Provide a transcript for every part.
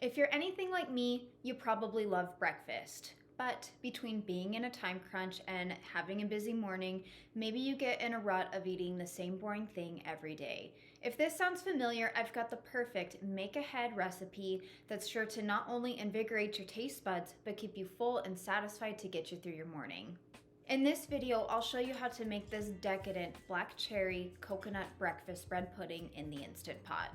If you're anything like me, you probably love breakfast. But between being in a time crunch and having a busy morning, maybe you get in a rut of eating the same boring thing every day. If this sounds familiar, I've got the perfect make-ahead recipe that's sure to not only invigorate your taste buds, but keep you full and satisfied to get you through your morning. In this video, I'll show you how to make this decadent black cherry coconut breakfast bread pudding in the Instant Pot.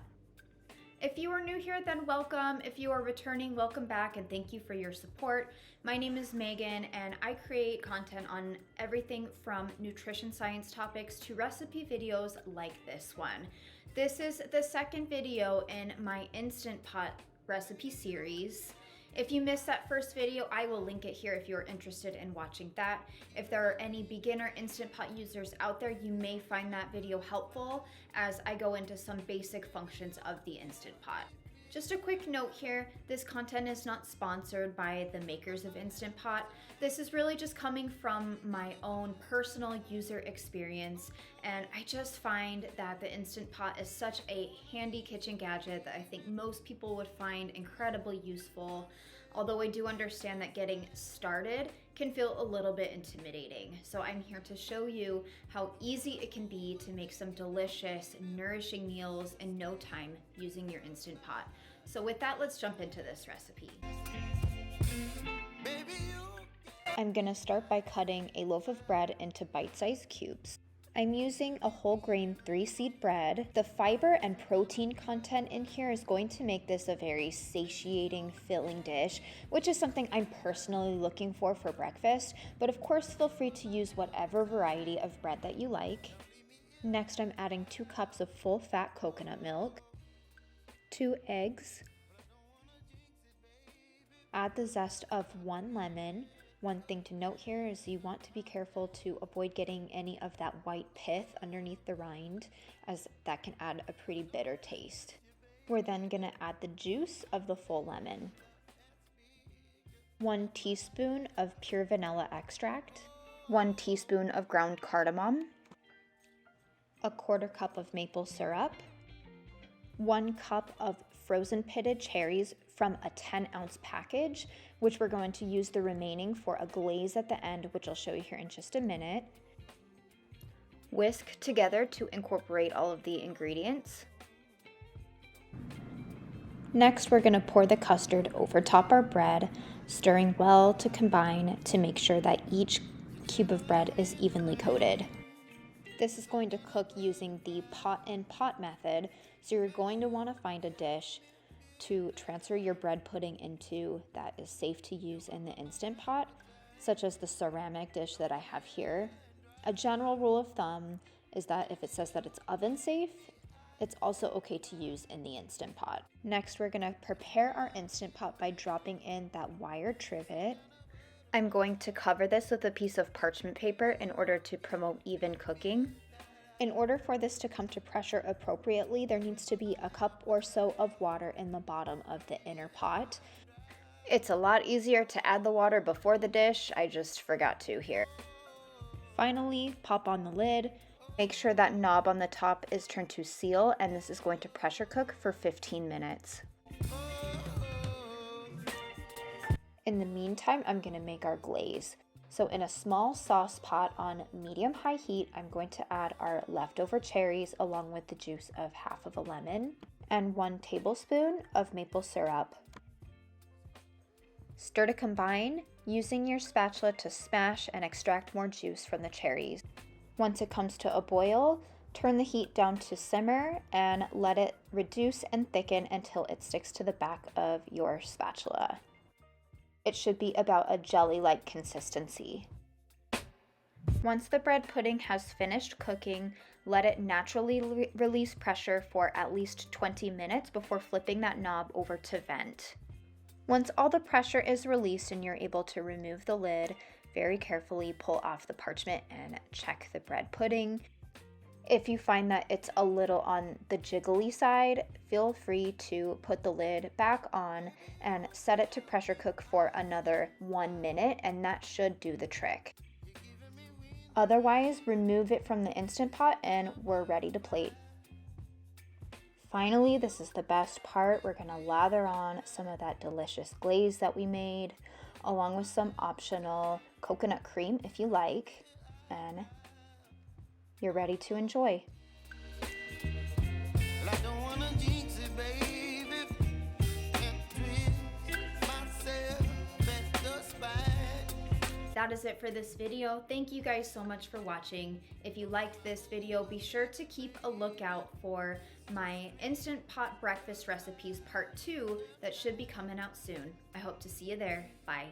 If you are new here, then welcome. If you are returning, welcome back and thank you for your support. My name is Megan and I create content on everything from nutrition science topics to recipe videos like this one. This is the second video in my Instant Pot recipe series. If you missed that first video, I will link it here if you're interested in watching that. If there are any beginner Instant Pot users out there, you may find that video helpful as I go into some basic functions of the Instant Pot. Just a quick note here, this content is not sponsored by the makers of Instant Pot. This is really just coming from my own personal user experience, and I just find that the Instant Pot is such a handy kitchen gadget that I think most people would find incredibly useful. Although I do understand that getting started can feel a little bit intimidating. So I'm here to show you how easy it can be to make some delicious, nourishing meals in no time using your Instant Pot. So with that, let's jump into this recipe. I'm gonna start by cutting a loaf of bread into bite-sized cubes. I'm using a whole grain 3-seed bread. The fiber and protein content in here is going to make this a very satiating, filling dish, which is something I'm personally looking for breakfast, but of course feel free to use whatever variety of bread that you like. Next, I'm adding 2 cups of full-fat coconut milk, 2 eggs, add the zest of 1 lemon. One thing to note here is you want to be careful to avoid getting any of that white pith underneath the rind, as that can add a pretty bitter taste. We're then going to add the juice of the full lemon, 1 teaspoon of pure vanilla extract, 1 teaspoon of ground cardamom, a 1/4 cup of maple syrup, 1 cup of frozen pitted cherries from a 10-ounce package, which we're going to use the remaining for a glaze at the end, which I'll show you here in just a minute. Whisk together to incorporate all of the ingredients. Next, we're going to pour the custard over top our bread, stirring well to combine to make sure that each cube of bread is evenly coated. This is going to cook using the pot-in-pot method, so you're going to want to find a dish to transfer your bread pudding into that is safe to use in the Instant Pot, such as the ceramic dish that I have here. A general rule of thumb is that if it says that it's oven safe, it's also okay to use in the Instant Pot. Next, we're going to prepare our Instant Pot by dropping in that wire trivet. I'm going to cover this with a piece of parchment paper in order to promote even cooking. In order for this to come to pressure appropriately, there needs to be a cup or so of water in the bottom of the inner pot. It's a lot easier to add the water before the dish, I just forgot to here. Finally, pop on the lid. Make sure that knob on the top is turned to seal, and this is going to pressure cook for 15 minutes. In the meantime, I'm going to make our glaze. So in a small sauce pot on medium-high heat, I'm going to add our leftover cherries along with the juice of half of a lemon and 1 tablespoon of maple syrup. Stir to combine, using your spatula to smash and extract more juice from the cherries. Once it comes to a boil, turn the heat down to simmer and let it reduce and thicken until it sticks to the back of your spatula. It should be about a jelly-like consistency. Once the bread pudding has finished cooking, let it naturally release pressure for at least 20 minutes before flipping that knob over to vent. Once all the pressure is released and you're able to remove the lid, very carefully pull off the parchment and check the bread pudding. If you find that it's a little on the jiggly side, feel free to put the lid back on and set it to pressure cook for another 1 minute, and that should do the trick. Otherwise, remove it from the Instant Pot and we're ready to plate. Finally, this is the best part. We're gonna lather on some of that delicious glaze that we made, along with some optional coconut cream if you like, and you're ready to enjoy. That is it for this video. Thank you guys so much for watching. If you liked this video, be sure to keep a lookout for my Instant Pot Breakfast Recipes Part 2 that should be coming out soon. I hope to see you there. Bye.